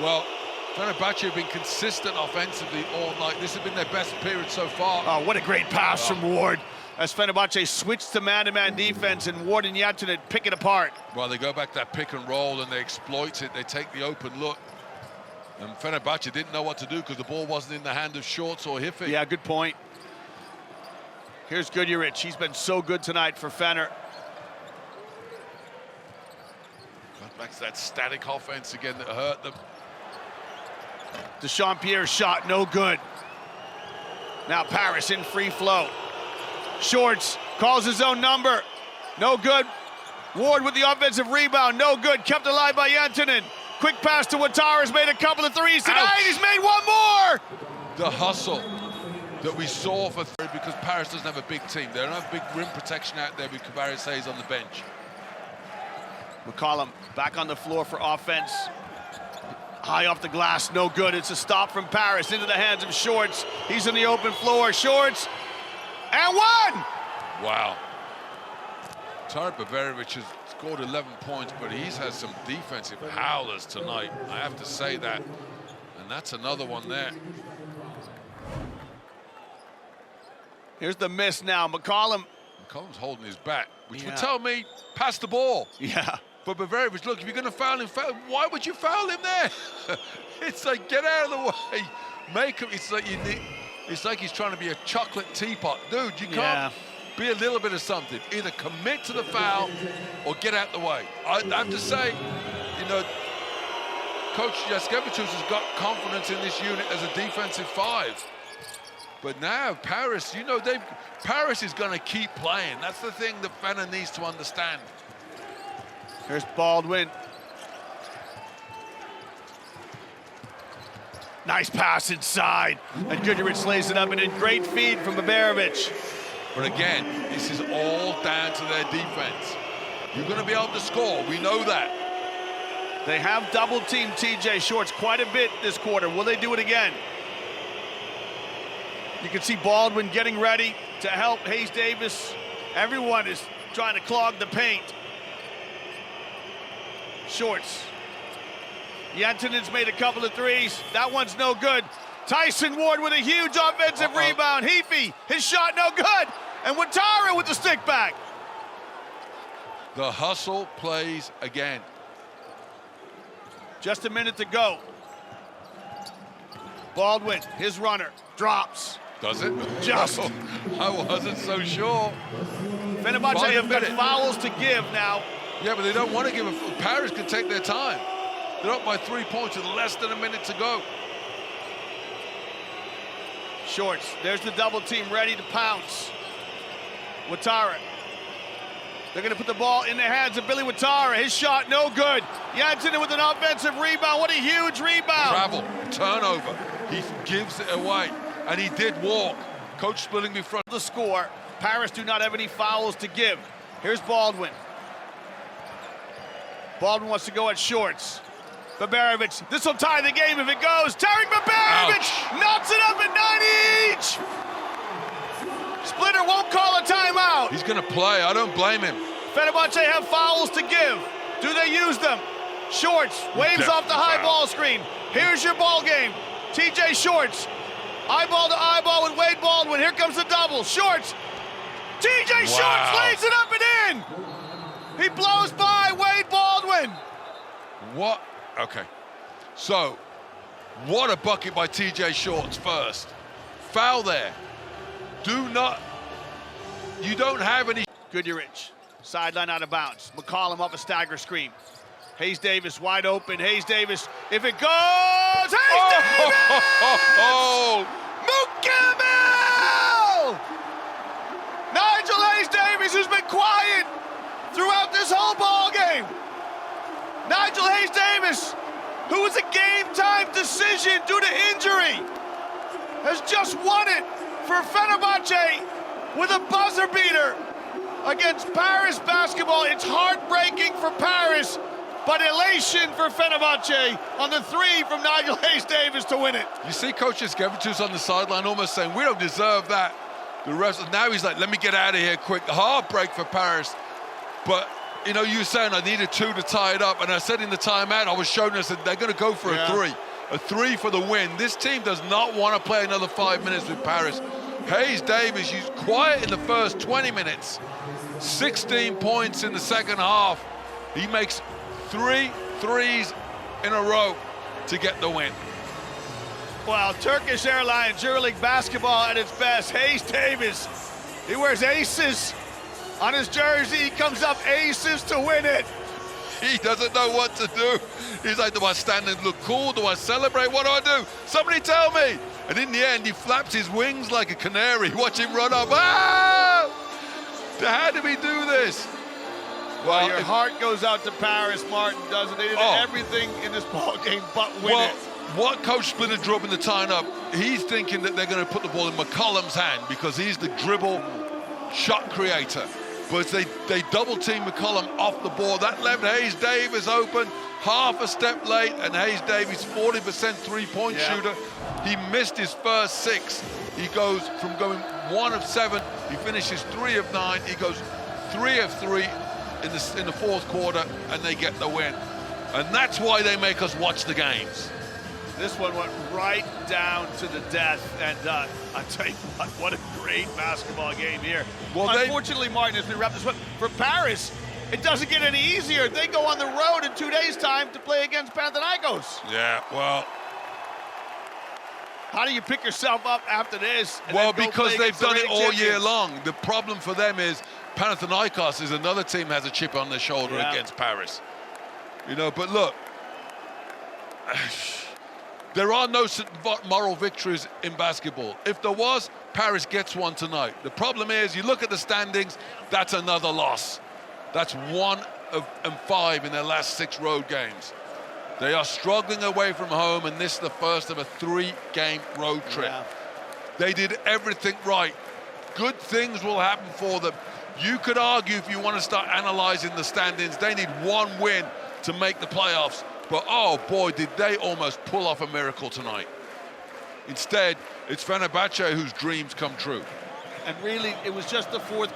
Well, Fenerbahçe have been consistent offensively all night. This has been their best period so far. Oh, what a great pass from Ward as Fenerbahçe switched to man-to-man defense, and Ward and Yatinen pick it apart. Well, they go back to that pick and roll and they exploit it. They take the open look. And Fenerbahçe didn't know what to do because the ball wasn't in the hand of Shorts or Hifi. Yeah, good point. Here's Guduric. He's been so good tonight for Fener. Back to that static offense again that hurt them. Dechampierre's shot, no good. Now Paris in free flow. Shorts calls his own number, no good. Ward with the offensive rebound, no good. Kept alive by Yatinen. Quick pass to Ouattara's made a couple of threes tonight. Ouch. He's made one more. The hustle that we saw for because Paris doesn't have a big team. They don't have big rim protection out there with Cabarrus Hayes on the bench. McCollum back on the floor for offense. High off the glass, no good. It's a stop from Paris into the hands of Shorts. He's in the open floor. Shorts, and one! Wow. Tarek Bavaric has scored 11 points, but he's had some defensive howlers tonight. I have to say that. And that's another one there. Here's the miss now. McCollum's holding his back, which would Yeah. tell me, pass the ball. Yeah. But Bavaric, look, if you're going to foul him, why would you foul him there? It's like, get out of the way. Make him, it's like he's trying to be a chocolate teapot. Dude, you can't be a little bit of something. Either commit to the foul or get out the way. I have to say, you know, Coach Jaskevicius has got confidence in this unit as a defensive five. But now Paris, you know, Paris is going to keep playing. That's the thing that Fener needs to understand. Here's Baldwin. Nice pass inside. And Guduric lays it up, and a great feed from Bavaric. But again, this is all down to their defense. You're going to be able to score. We know that. They have double-teamed TJ Shorts quite a bit this quarter. Will they do it again? You can see Baldwin getting ready to help Hayes-Davis. Everyone is trying to clog the paint. Shorts. Yatinen's made a couple of threes. That one's no good. Tyson Ward with a huge offensive rebound. Hifi, his shot no good. And Ouattara with the stick back. The hustle plays again. Just a minute to go. Baldwin, his runner, drops. Does it? Just. I wasn't so sure. Fenerbahçe have got fouls to give now. Yeah, but they don't want to give a... Paris can take their time. They're up by 3 points with less than a minute to go. Shorts, there's the double team ready to pounce. Ouattara. They're going to put the ball in the hands of Billy Ouattara. His shot, no good. Yatinen with an offensive rebound. What a huge rebound. Travel, turnover. He gives it away. And he did walk. Coach splitting me front. The score. Paris do not have any fouls to give. Here's Baldwin. Baldwin wants to go at Shorts. Bavaric, this will tie the game if it goes. Tarek Bavaric knocks it up at 9 each. Splitter won't call a timeout. He's going to play. I don't blame him. Fenerbahçe have fouls to give. Do they use them? Shorts waves off the high ball screen. Here's your ball game. TJ Shorts, eyeball to eyeball with Wade Baldwin. Here comes the double. Shorts. TJ Shorts lays it up and in. He blows by Wade Baldwin. What? Okay. So, what a bucket by TJ Shorts first. Foul there. You don't have any. Guduric, sideline out of bounds. McCollum off a stagger screen. Hayes-Davis wide open. Hayes-Davis, if it goes, Hayes-Davis! Oh! Mukimel! Nigel Hayes-Davis, who's been quiet throughout this whole ball game. Nigel Hayes-Davis, who was a game-time decision due to injury, has just won it for Fenerbahçe with a buzzer beater against Paris basketball. It's heartbreaking for Paris, but elation for Fenerbahçe on the three from Nigel Hayes-Davis to win it. You see Coach Jaskevicius on the sideline almost saying, we don't deserve that. The rest, now he's like, let me get out of here quick. Heartbreak for Paris. But you know, you were saying I needed 2 to tie it up, and I said in the timeout, I was showing us that they're going to go for a 3. A 3 for the win. This team does not want to play another 5 minutes with Paris. Hayes-Davis, he's quiet in the first 20 minutes. 16 points in the second half. He makes 3 threes in a row to get the win. Well, Turkish Airlines, EuroLeague basketball at its best. Hayes-Davis, he wears aces on his jersey. He comes up aces to win it. He doesn't know what to do. He's like, do I stand and look cool? Do I celebrate? What do I do? Somebody tell me. And in the end, he flaps his wings like a canary. Watch him run up. Ah! How did we do this? Well, your heart goes out to Paris, Martin, doesn't it? They did everything in this ball game but win it. What Coach Splitter drew up in the tie-up, he's thinking that they're going to put the ball in McCollum's hand because he's the dribble shot creator. But they double-team McCollum off the ball. That left Hayes-Davis open, half a step late, and Hayes-Davis, 40% three-point shooter. He missed his first 6. He goes from going 1 of 7, he finishes 3 of 9, he goes 3 of 3 in the fourth quarter, and they get the win. And that's why they make us watch the games. This one went right down to the death, and I tell you what a great basketball game here. Well, unfortunately, Martin, as we wrap this up, for Paris, it doesn't get any easier. They go on the road in 2 days' time to play against Panathinaikos. Yeah, well, how do you pick yourself up after this? Well, because they've done it all year long. The problem for them is Panathinaikos is another team that has a chip on their shoulder against Paris. You know, but look, there are no moral victories in basketball. If there was, Paris gets one tonight. The problem is, you look at the standings, that's another loss. That's 1 of 5 in their last 6 road games. They are struggling away from home, and this is the first of a 3-game road trip. Yeah. They did everything right. Good things will happen for them. You could argue, if you want to start analyzing the standings, they need 1 win to make the playoffs. But, oh, boy, did they almost pull off a miracle tonight. Instead, it's Fenerbahce whose dreams come true. And really, it was just the fourth